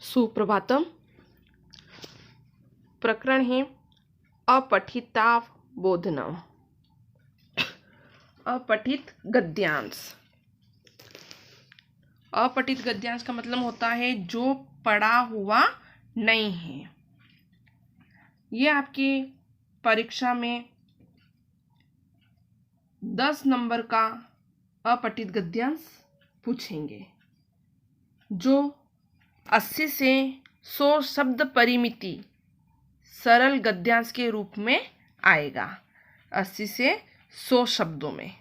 सुप्रभातम। प्रकरण है अपठितावबोधनम। अपठित गद्यांश। अपठित गद्यांश का मतलब होता है जो पढ़ा हुआ नहीं है। ये आपकी परीक्षा में 10 नंबर का अपठित गद्यांश पूछेंगे, जो 80 से 100 शब्द परिमिति सरल गद्यांश के रूप में आएगा। 80 से 100 शब्दों में।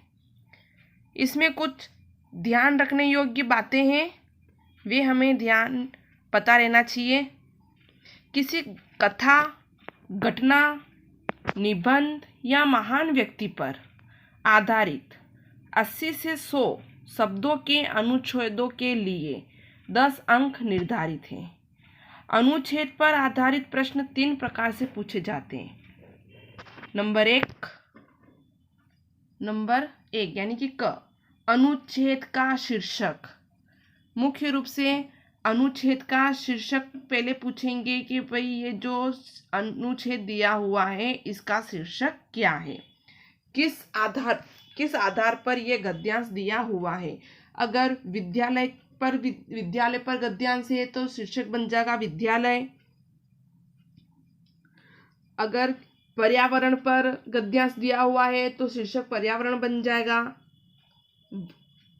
इसमें कुछ ध्यान रखने योग्य बातें हैं, वे हमें ध्यान पता रहना चाहिए। किसी कथा, घटना, निबंध या महान व्यक्ति पर आधारित 80 से 100 शब्दों के अनुच्छेदों के लिए 10 अंक निर्धारित हैं। अनुच्छेद पर आधारित प्रश्न 3 प्रकार से पूछे जाते हैं। नंबर एक यानी कि क, अनुच्छेद का शीर्षक। मुख्य रूप से अनुच्छेद का शीर्षक पहले पूछेंगे कि भाई ये जो अनुच्छेद दिया हुआ है इसका शीर्षक क्या है, किस आधार पर यह गद्यांश दिया हुआ है। अगर विद्यालय पर गद्यांश है तो शीर्षक बन जाएगा विद्यालय। अगर पर्यावरण पर गद्यांश दिया हुआ है तो शीर्षक पर्यावरण बन जाएगा।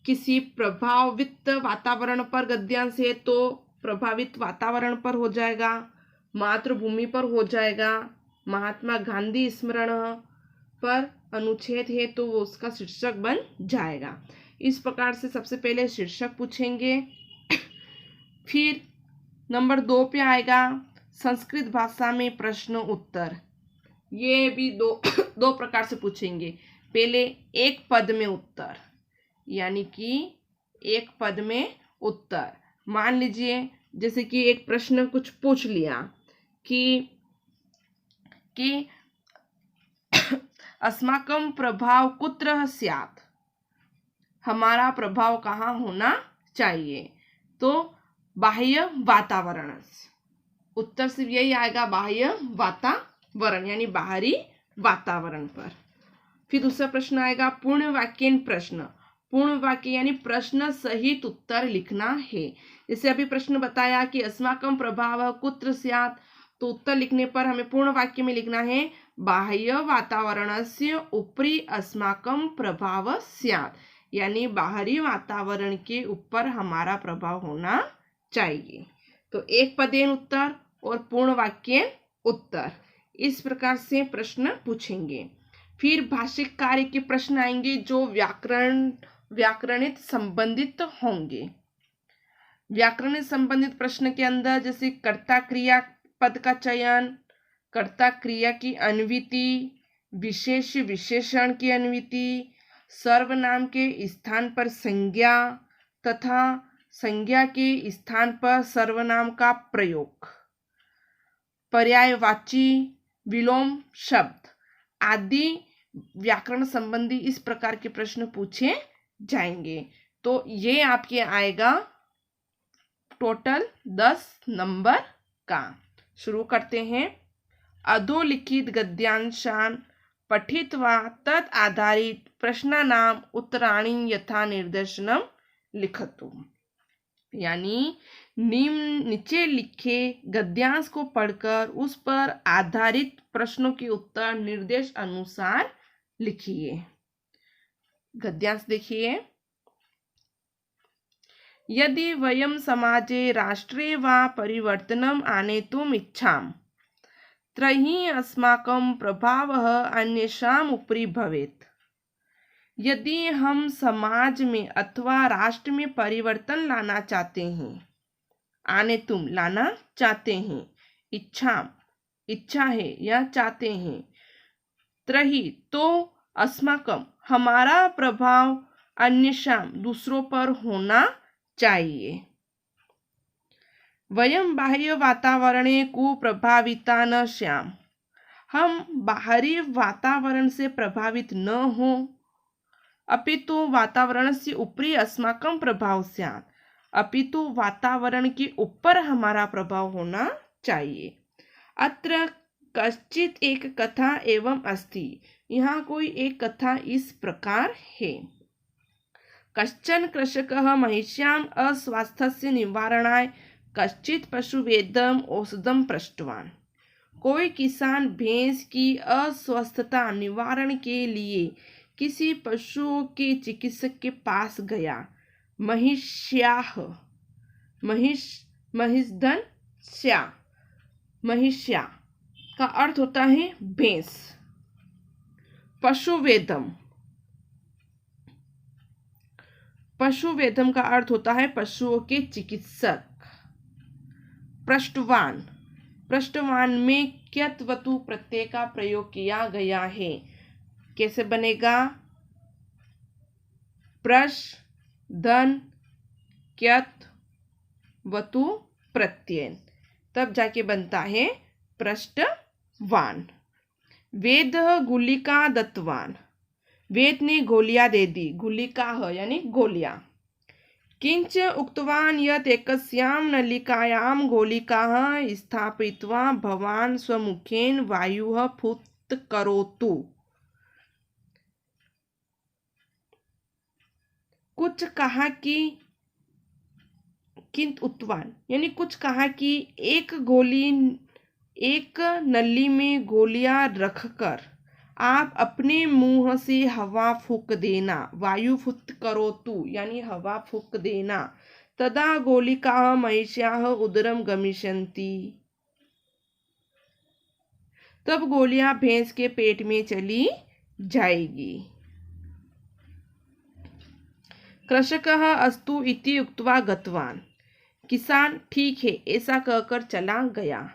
किसी प्रभावित वातावरण पर गद्यांश है तो प्रभावित वातावरण पर हो जाएगा। मातृभूमि पर हो जाएगा। महात्मा गांधी स्मरण पर अनुच्छेद है तो वो उसका शीर्षक बन जाएगा। इस प्रकार से सबसे पहले शीर्षक पूछेंगे। फिर नंबर 2 पे आएगा संस्कृत भाषा में प्रश्न उत्तर। ये भी दो प्रकार से पूछेंगे। पहले एक पद में उत्तर, यानी कि एक पद में उत्तर। मान लीजिए जैसे कि एक प्रश्न कुछ पूछ लिया कि अस्माकं प्रभाव कुत्र स्यात्, हमारा प्रभाव कहाँ होना चाहिए, तो बाह्य वातावरण। उत्तर सिर्फ यही आएगा, बाह्य वातावरण यानी बाहरी वातावरण पर। फिर दूसरा प्रश्न आएगा पूर्ण वाक्यन प्रश्न। पूर्ण वाक्य यानी प्रश्न सहित उत्तर लिखना है। जैसे अभी प्रश्न बताया कि अस्माकं प्रभाव कुत्र स्यात्, तो उत्तर लिखने पर हमें पूर्ण वाक्य में लिखना है बाह्य वातावरणस्य उपरि अस्माकं प्रभाव स्यात्, यानी बाहरी वातावरण के ऊपर हमारा प्रभाव होना चाहिए। तो एक पदेन उत्तर और पूर्ण वाक्य उत्तर, इस प्रकार से प्रश्न पूछेंगे। फिर भाषिक कार्य के प्रश्न आएंगे जो व्याकरणित संबंधित होंगे। व्याकरणित संबंधित प्रश्न के अंदर जैसे कर्ता क्रिया पद का चयन, कर्ता क्रिया की अन्विति, विशेष विशेषण की अन्विति, सर्वनाम के स्थान पर संज्ञा तथा संज्ञा के स्थान पर सर्वनाम का प्रयोग, पर्यायवाची, विलोम शब्द आदि व्याकरण संबंधी इस प्रकार के प्रश्न पूछे जाएंगे। तो ये आपके आएगा टोटल 10 नंबर का। शुरू करते हैं। अधोलिखित गद्यांशान पठित्वा तत् आधारित प्रश्नानाम उत्तराणि यथा निर्देशनम लिखतु, यानी नीचे लिखे गद्यांश को पढ़कर उस पर आधारित प्रश्नों के उत्तर निर्देश अनुसार लिखिए। गद्यांश देखिए। यदि वयं समाजे राष्ट्रे वा परिवर्तनम आनेतुम इच्छाम तर्हि अस्माकं प्रभावः अन्येषाम् उपरि भवेत्। यदि हम समाज में अथवा राष्ट्र में परिवर्तन लाना चाहते हैं, आने तुम लाना चाहते हैं, इच्छा है या चाहते हैं, त्रही तो अस्माकं हमारा प्रभाव अन्येषां दूसरों पर होना चाहिए। वयं बाह्य वातावरणे कुप्रभाविता न स्याम, हम बाहरी वातावरण से प्रभावित न हो, अपितु वातावरणस्य उपरि अस्माकं प्रभाव स्यात्, अपितु वातावरण के ऊपर हमारा प्रभाव होना चाहिए। अत्र कश्चित एक कथा एवं अस्ति, यहाँ कोई एक कथा इस प्रकार है। कश्चन कृषकः महिष्याम् अस्वास्थ्यस्य निवारणाय कश्चित पशुवेदम औषधम पृष्टवान। कोई किसान भैंस की अस्वस्थता निवारण के लिए किसी पशुओं के चिकित्सक के पास गया। महिष्याः महिष्या का अर्थ होता है भैंस। पशुवेदम का अर्थ होता है पशुओं के चिकित्सक। पृष्ठवान में क्यत्वतु प्रत्यय का प्रयोग किया गया है। कैसे बनेगा? प्रश धन क्यत वतु प्रत्यय, तब जाके बनता है पृष्ठवान। वेद गुलिका दत्तवान, वेद ने गोलियां दे दी। गुलिका यानी गोलियां। किंच उक्तवान यत् एकस्यां नलिकायां गोलिकाः स्थापयित्वा भवान् स्वमुखेन वायुः फुत्करोतु। कुछ कहा कि किंच उक्तवान यानी कुछ कहा कि एक नली में गोलियां रखकर आप अपने मुंह से हवा फूंक देना। वायु फुत्करोतु यानी हवा फूंक देना। तदा गोलिकाः महिष्याः उदरम गमिष्यन्ति, तब गोलियां भैंस के पेट में चली जाएगी। कृषकः अस्तु इति उक्त्वा गतवान, किसान ठीक है ऐसा कहकर चला गया।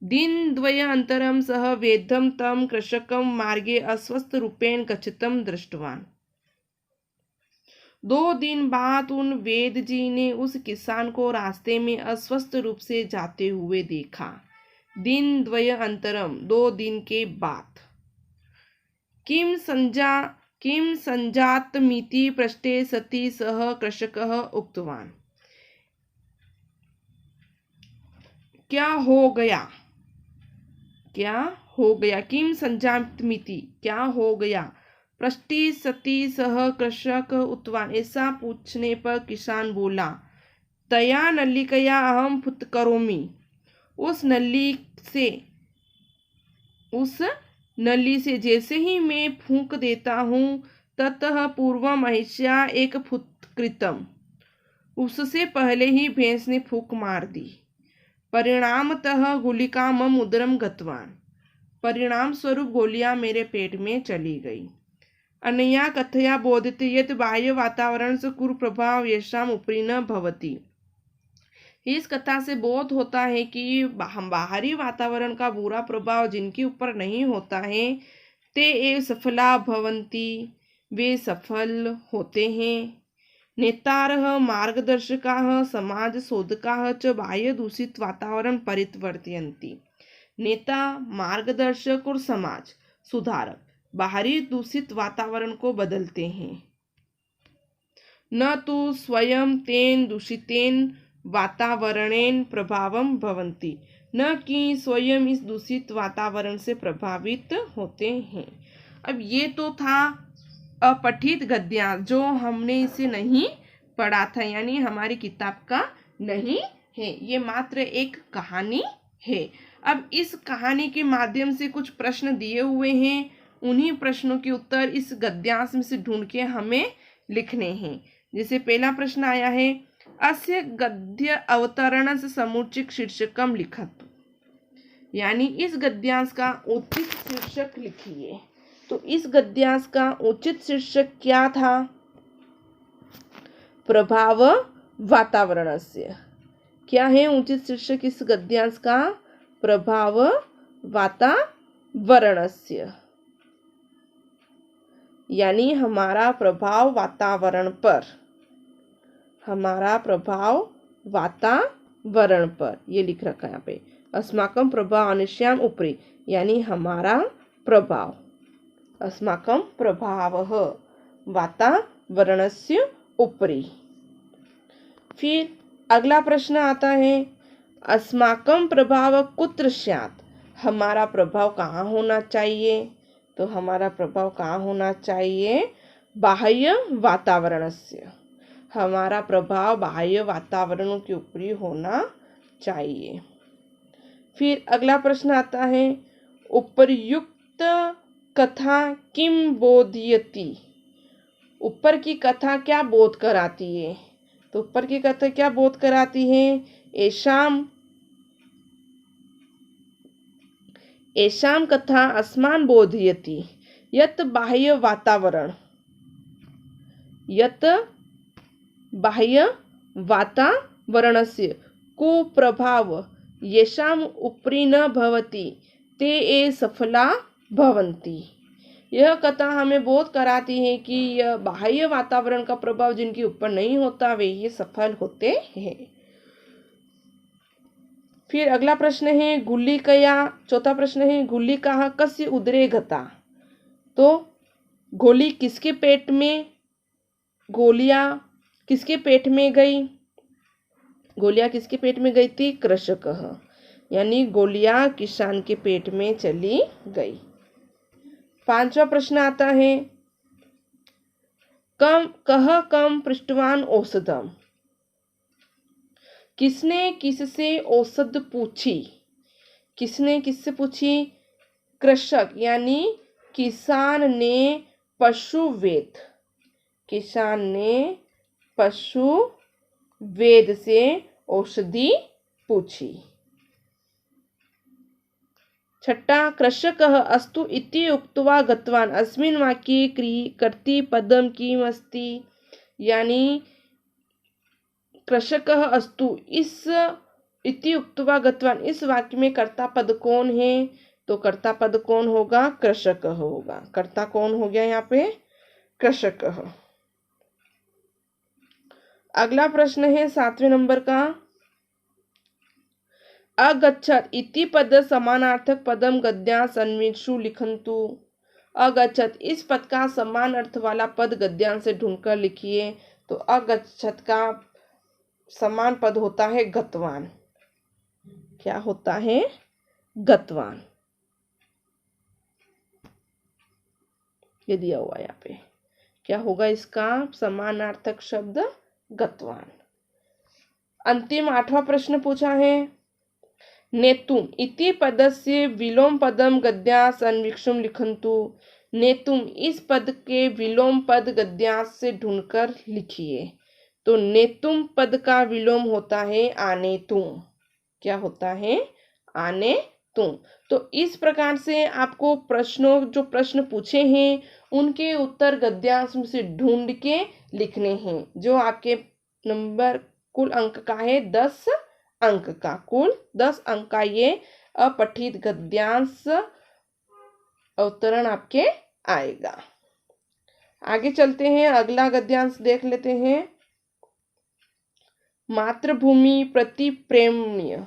दिनद्वयानन्तरं सः वेदं तं कृषकं मार्गे अस्वस्थ रूपेण गच्छतं दृष्टवान। 2 दिन बाद उन वेद जी ने उस किसान को रास्ते में अस्वस्थ रूप से जाते हुए देखा। दिनद्वयानन्तरं 2 दिन के बाद। किम संजातमिति पृष्टे सति सः कृषकः उक्तवान, क्या हो गया? किम संजातमिति क्या हो गया? पृष्टे सति सः कृषक उक्तवान, ऐसा पूछने पर किसान बोला, तया नलिकया अहम फुत्करोमि, उस नली से जैसे ही मैं फूंक देता हूँ, ततः पूर्व महिष्या एक फुत्कृतम, उससे पहले ही भैंस ने फूंक मार दी। परिणामतः गुलिका मम उदरम गतवान, परिणाम स्वरूप गोलियां मेरे पेट में चली गई। अनया कथया बोध्यते यत् बाह्य वातावरण से कुप्रभाव येषाम् उपरि न भवति। इस कथा से बोध होता है कि बाहरी वातावरण का बुरा प्रभाव जिनके ऊपर नहीं होता है, ते एव सफला भवन्ति, वे सफल होते हैं। नेतारः मार्गदर्शकाः समाज शोधकाः च बाह्य दूषित वातावरण परिवर्तयन्ति। नेता, मार्गदर्शक और समाज सुधारक बाहरी दूषित वातावरण को बदलते हैं। न तो स्वयं तेन दूषितेन वातावरणेन प्रभावं भवन्ति, न कि स्वयं इस दूषित वातावरण से प्रभावित होते हैं। अब ये तो था अपठित गद्यांश, जो हमने इसे नहीं पढ़ा था, यानी हमारी किताब का नहीं है, ये मात्र एक कहानी है। अब इस कहानी के माध्यम से कुछ प्रश्न दिए हुए हैं, उन्हीं प्रश्नों के उत्तर इस गद्यांश में से ढूंढ के हमें लिखने हैं। जैसे पहला प्रश्न आया है, अस्य गद्य अवतरण से समुचित शीर्षकम लिखतु, यानी इस गद्यांश का उचित शीर्षक लिखिए। तो इस गद्यांश का उचित शीर्षक क्या था? प्रभाव वातावरणस्य। क्या है उचित शीर्षक इस गद्यांश का? प्रभाव वातावरणस्य, यानी हमारा प्रभाव वातावरण पर, हमारा प्रभाव वातावरण पर, ये लिख रखा है यहाँ पे। अस्माकं प्रभाव अनुष्याम उपरि, यानी हमारा प्रभाव, अस्माकं प्रभावः वातावरणस्य उपरि। फिर अगला प्रश्न आता है, अस्माकं प्रभाव कुत्र स्यात्, हमारा प्रभाव कहाँ होना चाहिए? तो हमारा प्रभाव कहाँ होना चाहिए? बाह्य वातावरणस्य, हमारा प्रभाव बाह्य वातावरण के ऊपर होना चाहिए। फिर अगला प्रश्न आता है, उपर्युक्त कथा किम बोधयति, ऊपर की कथा क्या बोध कराती है? तो ऊपर की कथा क्या बोध कराती है? एषां कथा अस्मान् बोधयति यत् बाह्य वातावरणस्य कुप्रभाव येषाम् उपरि न भवति ते ये सफला भवन्ति। यह कथा हमें बोध कराती है कि यह बाह्य वातावरण का प्रभाव जिनके ऊपर नहीं होता वे ये सफल होते हैं। फिर अगला प्रश्न है, चौथा प्रश्न है, गुलिका कस्य उदरे गता, तो गोली किसके पेट में, गोलियां किसके पेट में गई? गोलियां किसके पेट में गई थी? कृषकः, यानी गोलियां किसान के पेट में चली गई। पांचवा प्रश्न आता है, कम पृष्ठवान औषधम, किसने किससे औषध पूछी? किसने किससे पूछी? कृषक यानी किसान ने पशु वेद से औषधि पूछी। छठा, कृषकः अस्तु इति उक्त्वा गतवान्, अस्मिन् वाक्ये कर्तृपदं किम् अस्ति? यानी कृषकः अस्तु इस इति उक्त्वा गतवान्, इस वाक्य में कर्ता पद कौन है? तो कर्ता पद कौन होगा? कृषकः होगा। कर्ता कौन हो गया यहाँ पे? कृषकः। अगला प्रश्न है 7वें नंबर का, अगच्छत् इति पद समानार्थक पदम गद्यांश अन्वेषु लिखन्तु। अगच्छत् इस पद का समान अर्थ वाला पद गद्यांश से ढूंढकर लिखिए। तो अगच्छत् का समान पद होता है गतवान। क्या होता है? गतवान। ये दिया हुआ यहाँ पे, क्या होगा इसका समानार्थक शब्द? गतवान। अंतिम 8वां प्रश्न पूछा है, नेतुम इति पदस्य विलोम पदम गद्यांश अन्वीक्षुम लिखन्तु। नेतुम इस पद के विलोम पद गद्यांश से ढूंढकर लिखिए। तो नेतुम पद का विलोम होता है आनेतुम। क्या होता है? आनेतुम। तो इस प्रकार से आपको जो प्रश्न पूछे हैं उनके उत्तर गद्यांश में से ढूंढ के लिखने हैं, जो आपके नंबर कुल अंक का है 10 अंक का, कुल 10 अंक का ये अपठित गद्यांश अवतरण आपके आएगा। आगे चलते हैं, अगला गद्यांश देख लेते हैं। मातृभूमि प्रति प्रेम्य,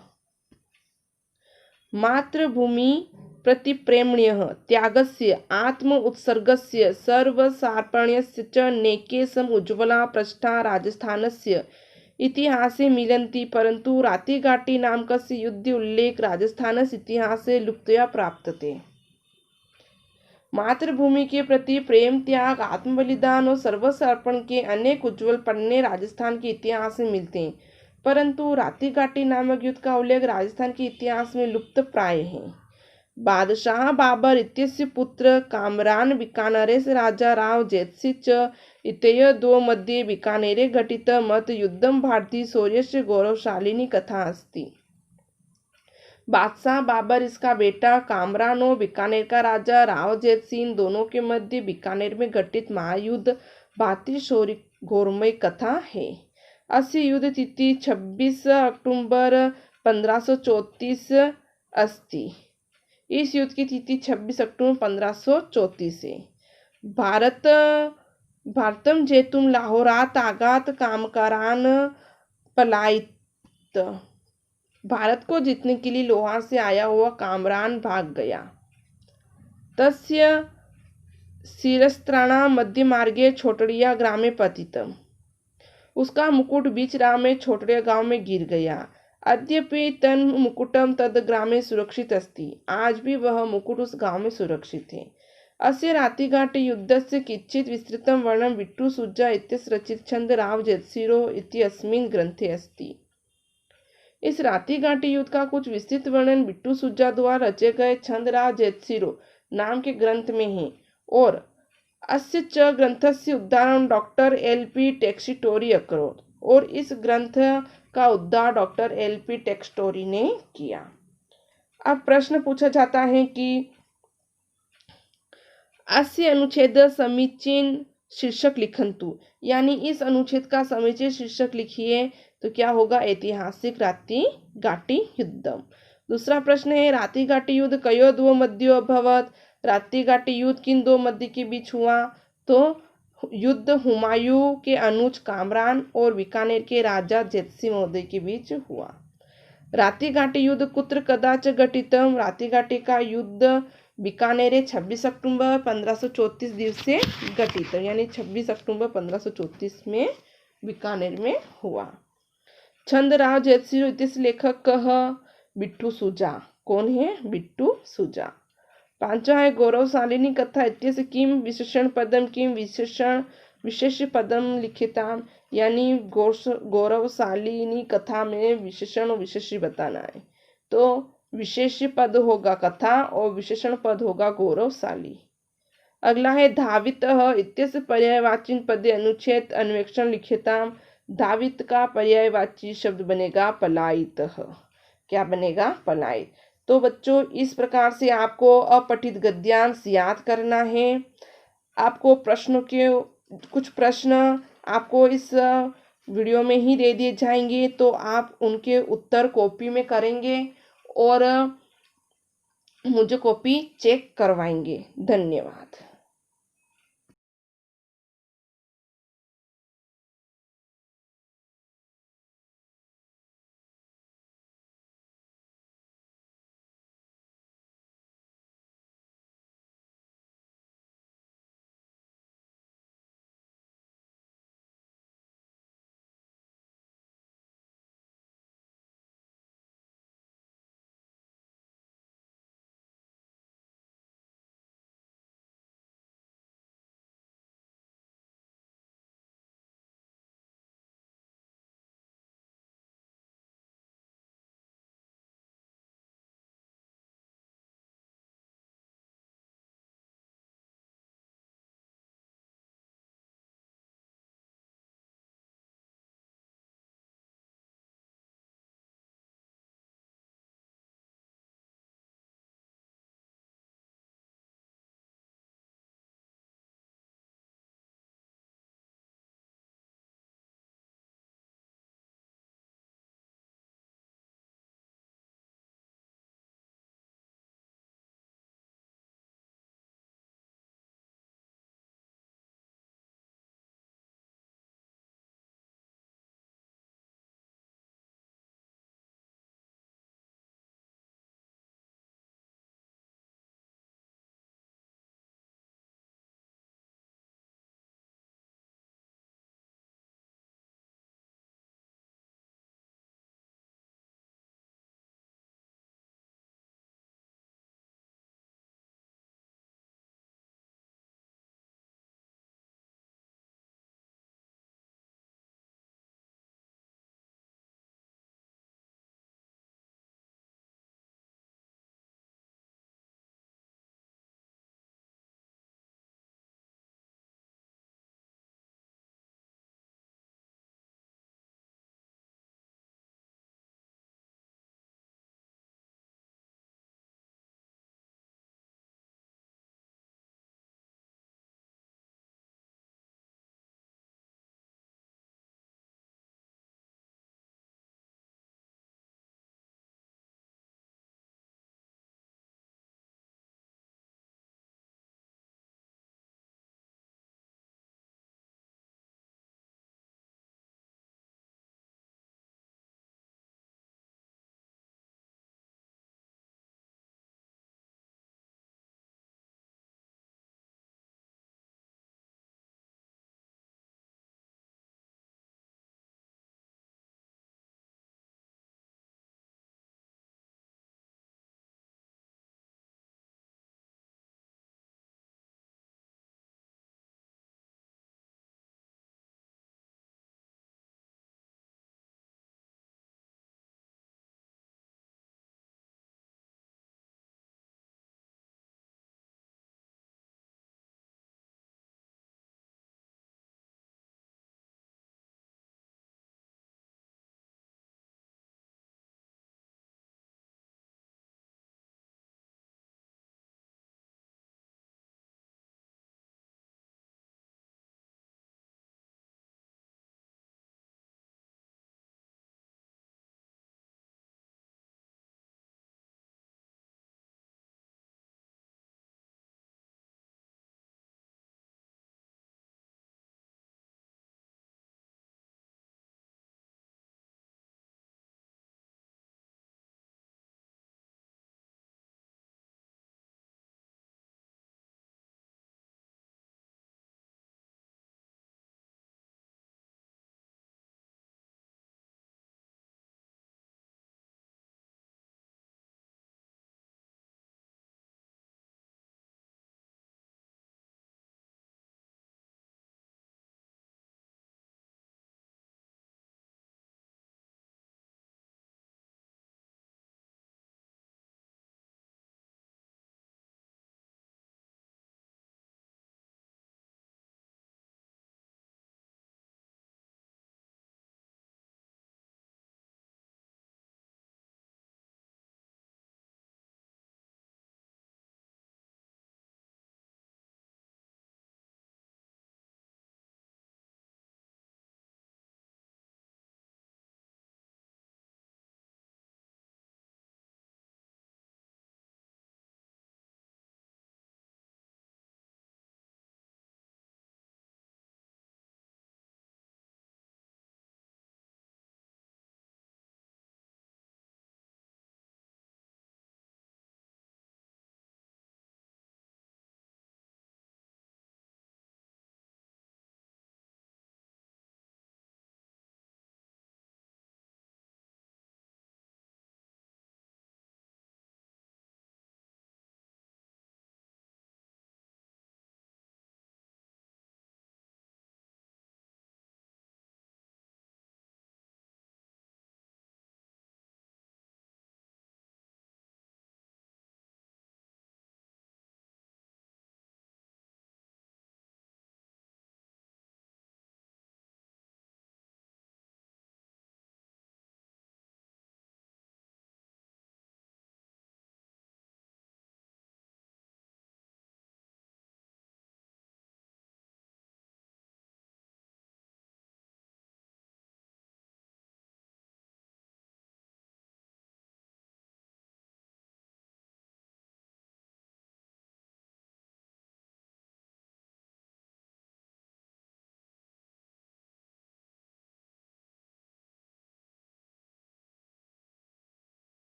मातृभूमि प्रति प्रेम्यः त्यागस्य आत्म उत्सर्गस्य सर्वसार्पण्यस्य च नैकेशम उज्ज्वला पृष्ठा राजस्थानस्य इतिहासे मिलन्ति, परंतु रातिघाटी नामकस्य युद्धे उल्लेख राजस्थानस्य इतिहासे लुप्तया प्राप्यते। मातृभूमि के प्रति प्रेम, त्याग, आत्म बलिदान और सर्वसर्पण के अनेक उज्ज्वल पन्ने राजस्थान के इतिहास में मिलते हैं, परंतु रातिघाटी नामक युद्ध का उल्लेख राजस्थान के इतिहास में लुप्त प्राय है। बादशाह बाबर इत्यस्य पुत्र कामरान बीकानेरस्य राजा राव जैतसिंह च इत्ययोः मध्ये बीकानेरे घटित मत युद्धम भारतीय शौर्यस्य गौरवशालिनी कथा अस्ति। बादशाह बाबर, इसका बेटा कामरान और बीकानेर का राजा राव जैतसिंह दोनों के मध्य बीकानेर में घटित महायुद्ध भारतीय शौर्य गौरवमय कथा है। अस्य युद्ध तिथि 26 अक्टूबर 1534 अस्ति। इस युद्ध की तिथि 26 अक्टूबर 1534 है। भारतम जेतुम लाहौरात आगात कामकारान पलायित, भारत को जीतने के लिए लोहार से आया हुआ कामरान भाग गया। तस्य शिरस्त्राणा मध्य मार्गे छोटड़िया ग्रामे पतितम, उसका मुकुट बीच राह में छोटे गांव में गिर गया। अद्यपि तन मुकुटम तद ग्रामे सुरक्षित अस्ति, आज भी वह मुकुट उस गांव में सुरक्षित है। अस्य रातिघाट युद्धस्य किंचित् विस्तृतं वर्णनं बिट्टू सुज्जा इत्यस्य रचित छन्दराव जयसिरो इत्यस्मिन् ग्रंथे अस्ति। इस रातिघाटी युद्ध का कुछ विस्तृत वर्णन बिट्टू सुज्जा द्वारा रचे गए छन्दराव जयसिरो नाम के ग्रंथ में है और अस्य च ग्रंथस्य उद्धारण डॉक्टर एल.पी. टेक्स्टोरी अकरोत्, और इस ग्रंथ का उद्धार डॉक्टर एल.पी. टेक्स्टोरी ने किया। अब प्रश्न पूछा जाता है कि अस्य अनुच्छेद समीचीन शीर्षक लिखन्तु, यानी इस अनुच्छेद का समीचीन शीर्षक लिखिए। तो क्या होगा? ऐतिहासिक रातिघाटी युद्धम। दूसरा प्रश्न है रातिघाटी युद्ध कयो द्वो मध्यो अभवत्, रातिघाटी युद्ध किन दो मध्य के बीच हुआ? तो युद्ध हुमायूं के अनुज कामरान और बीकानेर के राजा जेतसिंह महोदय के बीच हुआ। रातिघाटी युद्ध कुत्र कदाच घटितम, रातिघाटी का युद्ध बीकानेर 26 अक्टूबर 1534 दिवसे घटित, यानी 26 अक्टूबर 1534 में बीकानेर में हुआ। छन्दराव जयसिरो इतिहास लेखक कह? बिट्टू सुजा। कौन है? बिट्टू सुजा। पांचवा है गौरवशालिनी कथा इत्यस्य किम विशेषण पदम किम विशेष पदम लिखिताम, यानी गौरवशालिनी कथा में विशेषण और विशेषी बताना है। तो विशेष पद होगा कथा और विशेषण पद होगा गौरवशाली। अगला है धावितः इत्यस्य पर्यायवाची पदे अनुच्छेद अन्वेषण लिखिताम, धावित का पर्यायवाची शब्द बनेगा पलायितः। क्या बनेगा? पलायित। तो बच्चों इस प्रकार से आपको अपठित गद्यांश याद करना है। आपको प्रश्नों के कुछ प्रश्न आपको इस वीडियो में ही दे दिए जाएंगे, तो आप उनके उत्तर कॉपी में करेंगे और मुझे कॉपी चेक करवाएंगे। धन्यवाद।